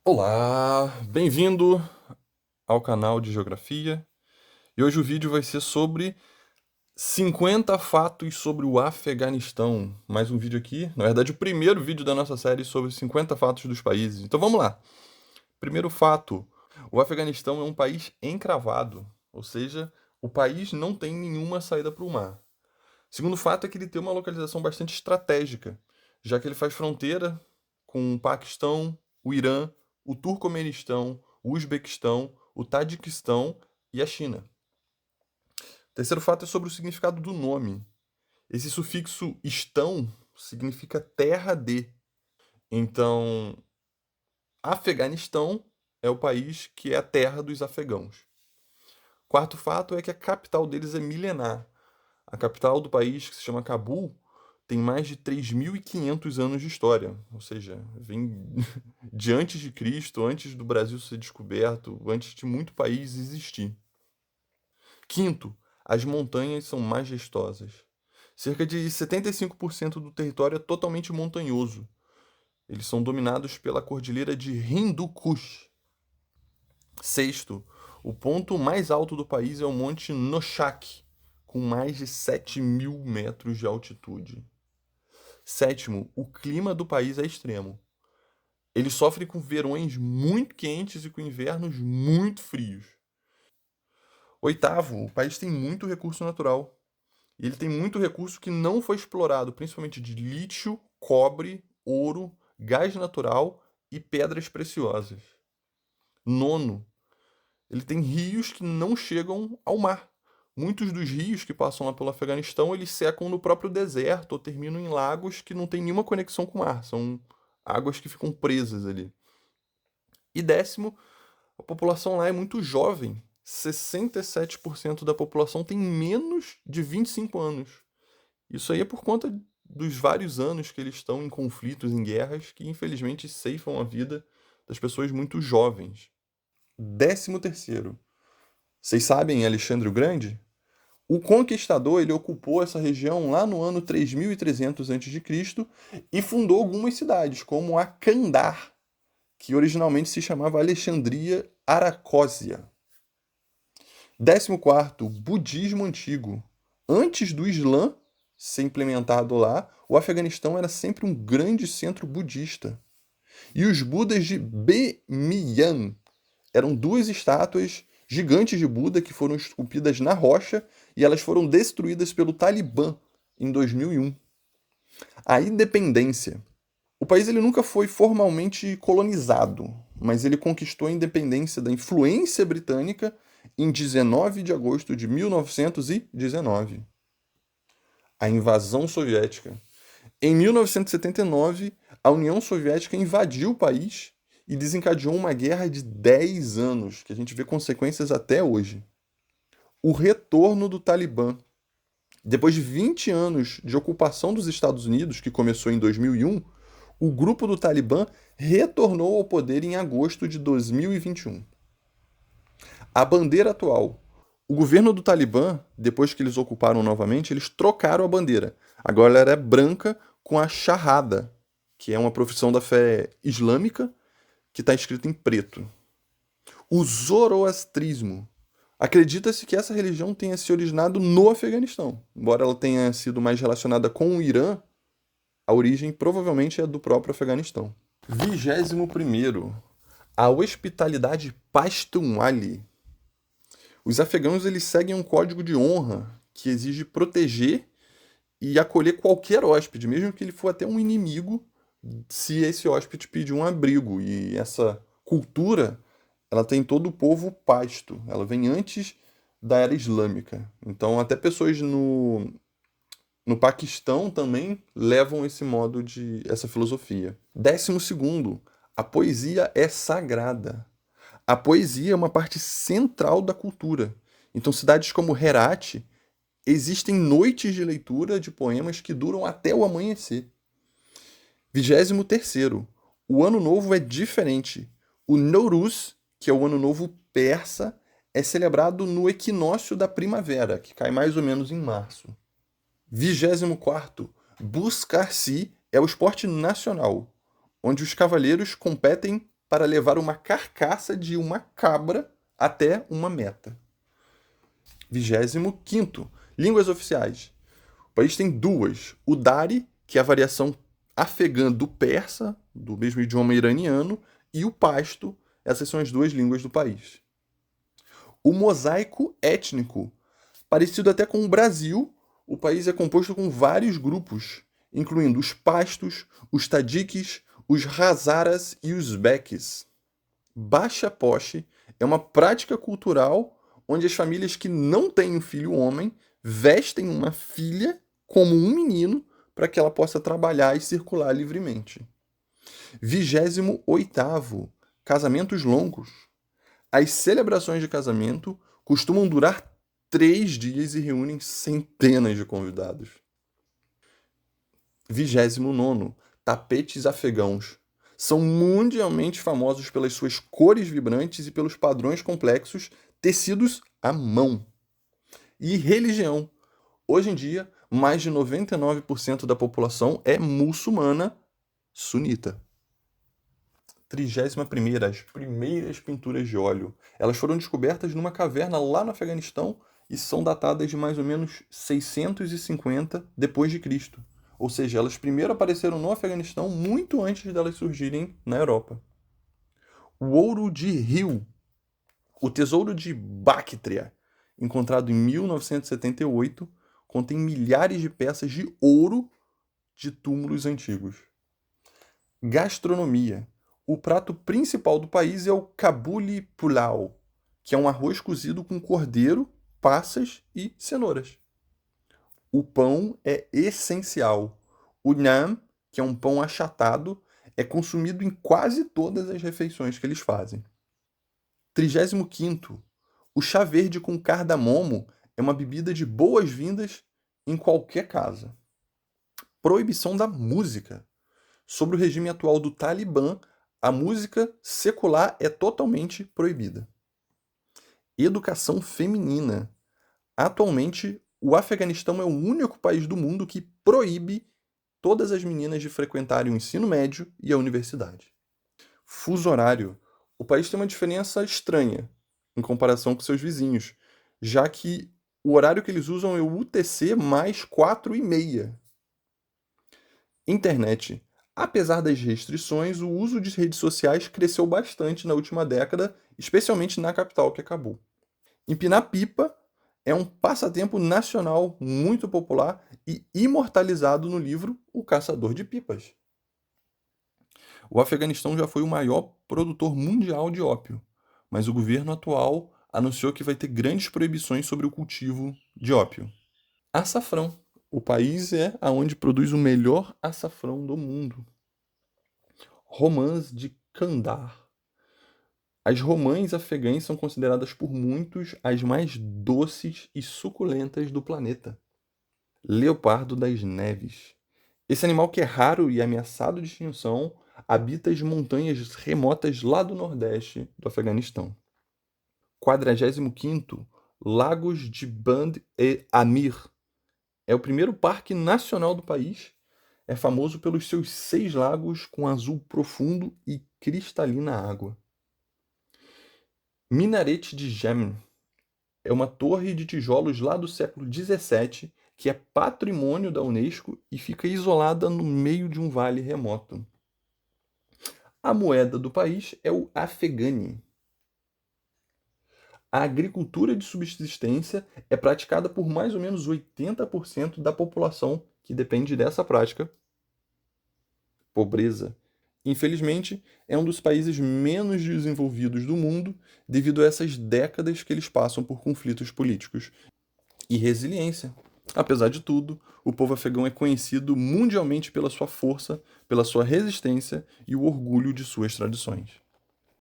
Olá, bem-vindo ao canal de Geografia. E hoje o vídeo vai ser sobre 50 fatos sobre o Afeganistão. Mais um vídeo aqui, na verdade, o primeiro vídeo da nossa série sobre 50 fatos dos países. Então vamos lá. Primeiro fato: o Afeganistão é um país encravado, ou seja, o país não tem nenhuma saída para o mar. Segundo fato é que ele tem uma localização bastante estratégica, já que ele faz fronteira com o Paquistão, o Irã, o Turcomenistão, o Uzbequistão, o Tadiquistão e a China. Terceiro fato é sobre o significado do nome. Esse sufixo "estão" significa terra de. Então, Afeganistão é o país que é a terra dos afegãos. Quarto fato é que a capital deles é milenar. A capital do país, que se chama Cabul, tem mais de 3.500 anos de história, ou seja, vem de antes de Cristo, antes do Brasil ser descoberto, antes de muito país existir. Quinto, as montanhas são majestosas. Cerca de 75% do território é totalmente montanhoso. Eles são dominados pela cordilheira de Hindu Kush. Sexto, o ponto mais alto do país é o Monte Noshak, com mais de 7.000 metros de altitude. Sétimo, o clima do país é extremo. Ele sofre com verões muito quentes e com invernos muito frios. Oitavo, o país tem muito recurso natural. E ele tem muito recurso que não foi explorado, principalmente de lítio, cobre, ouro, gás natural e pedras preciosas. Nono, ele tem rios que não chegam ao mar. Muitos dos rios que passam lá pelo Afeganistão, eles secam no próprio deserto ou terminam em lagos que não têm nenhuma conexão com o mar. São águas que ficam presas ali. E décimo, a população lá é muito jovem. 67% da população tem menos de 25 anos. Isso aí é por conta dos vários anos que eles estão em conflitos, em guerras, que infelizmente ceifam a vida das pessoas muito jovens. Décimo terceiro. Vocês sabem Alexandre o Grande? O conquistador ele ocupou essa região lá no ano 3300 a.C. e fundou algumas cidades, como a Kandar, que originalmente se chamava Alexandria Aracósia. 14º, budismo antigo. Antes do Islã ser implementado lá, o Afeganistão era sempre um grande centro budista. E os Budas de Bemiyan eram duas estátuas gigantes de Buda que foram esculpidas na rocha e elas foram destruídas pelo Talibã em 2001. A independência. O país ele nunca foi formalmente colonizado, mas ele conquistou a independência da influência britânica em 19 de agosto de 1919. A invasão soviética. Em 1979, a União Soviética invadiu o país e desencadeou uma guerra de 10 anos, que a gente vê consequências até hoje. O retorno do Talibã. Depois de 20 anos de ocupação dos Estados Unidos, que começou em 2001, o grupo do Talibã retornou ao poder em agosto de 2021. A bandeira atual. O governo do Talibã, depois que eles ocuparam novamente, eles trocaram a bandeira. Agora ela é branca com a Shahada, que é uma profissão da fé islâmica que está escrito em preto. O zoroastrismo. Acredita-se que essa religião tenha se originado no Afeganistão. Embora ela tenha sido mais relacionada com o Irã, a origem provavelmente é do próprio Afeganistão. 21º. A hospitalidade Pashtunwali. Os afegãos eles seguem um código de honra que exige proteger e acolher qualquer hóspede, mesmo que ele for até um inimigo, se esse hóspede pedir um abrigo. E essa cultura, ela tem todo o povo pasto, ela vem antes da era islâmica. Então, até pessoas no Paquistão também levam esse modo de essa filosofia. 12º, a poesia é sagrada. A poesia é uma parte central da cultura. Então, cidades como Herat existem noites de leitura de poemas que duram até o amanhecer. 23º, o Ano Novo é diferente. O Nowruz, que é o Ano Novo persa, é celebrado no equinócio da primavera, que cai mais ou menos em março. 24º, Buscar-se é o esporte nacional, onde os cavaleiros competem para levar uma carcaça de uma cabra até uma meta. 25º. Línguas oficiais. O país tem duas. O Dari, que é a variação afegã do persa, do mesmo idioma iraniano, e o pashto. Essas são as duas línguas do país. O mosaico étnico. Parecido até com o Brasil, o país é composto com vários grupos, incluindo os pastos, os tadiques, os hazaras e os uzbeques. Baixa poche é uma prática cultural onde as famílias que não têm um filho homem vestem uma filha como um menino para que ela possa trabalhar e circular livremente. 28º. Casamentos longos. As celebrações de casamento costumam durar 3 dias e reúnem centenas de convidados. 29º. Tapetes afegãos. São mundialmente famosos pelas suas cores vibrantes e pelos padrões complexos tecidos à mão. E religião. Hoje em dia, mais de 99% da população é muçulmana sunita. 31ª. As primeiras pinturas de óleo. Elas foram descobertas numa caverna lá no Afeganistão e são datadas de mais ou menos 650 depois de Cristo. Ou seja, elas primeiro apareceram no Afeganistão muito antes delas surgirem na Europa. O ouro de Rio. O tesouro de Bactria, encontrado em 1978, contém milhares de peças de ouro de túmulos antigos. Gastronomia. O prato principal do país é o Kabuli Pulao, que é um arroz cozido com cordeiro, passas e cenouras. O pão é essencial. O naan, que é um pão achatado, é consumido em quase todas as refeições que eles fazem. 35º. O chá verde com cardamomo é uma bebida de boas-vindas em qualquer casa. Proibição da música. Sob o regime atual do Talibã, a música secular é totalmente proibida. Educação feminina. Atualmente, o Afeganistão é o único país do mundo que proíbe todas as meninas de frequentarem o ensino médio e a universidade. Fuso horário. O país tem uma diferença estranha em comparação com seus vizinhos, já que o horário que eles usam é o UTC mais 4:30. Internet. Apesar das restrições, o uso de redes sociais cresceu bastante na última década, especialmente na capital, que é Cabul. Empinar pipa é um passatempo nacional muito popular e imortalizado no livro O Caçador de Pipas. O Afeganistão já foi o maior produtor mundial de ópio, mas o governo atual anunciou que vai ter grandes proibições sobre o cultivo de ópio. Açafrão. O país é onde produz o melhor açafrão do mundo. Romãs de Kandahar. As romãs afegãs são consideradas por muitos as mais doces e suculentas do planeta. Leopardo das neves. Esse animal, que é raro e ameaçado de extinção, habita as montanhas remotas lá do nordeste do Afeganistão. 45º. Lagos de Band-e-Amir. É o primeiro parque nacional do país. É famoso pelos seus 6 lagos com azul profundo e cristalina água. Minarete de Gem. É uma torre de tijolos lá do século XVII que é patrimônio da Unesco e fica isolada no meio de um vale remoto. A moeda do país é o Afghani. A agricultura de subsistência é praticada por mais ou menos 80% da população que depende dessa prática. Pobreza. Infelizmente, é um dos países menos desenvolvidos do mundo devido a essas décadas que eles passam por conflitos políticos. E resiliência. Apesar de tudo, o povo afegão é conhecido mundialmente pela sua força, pela sua resistência e o orgulho de suas tradições.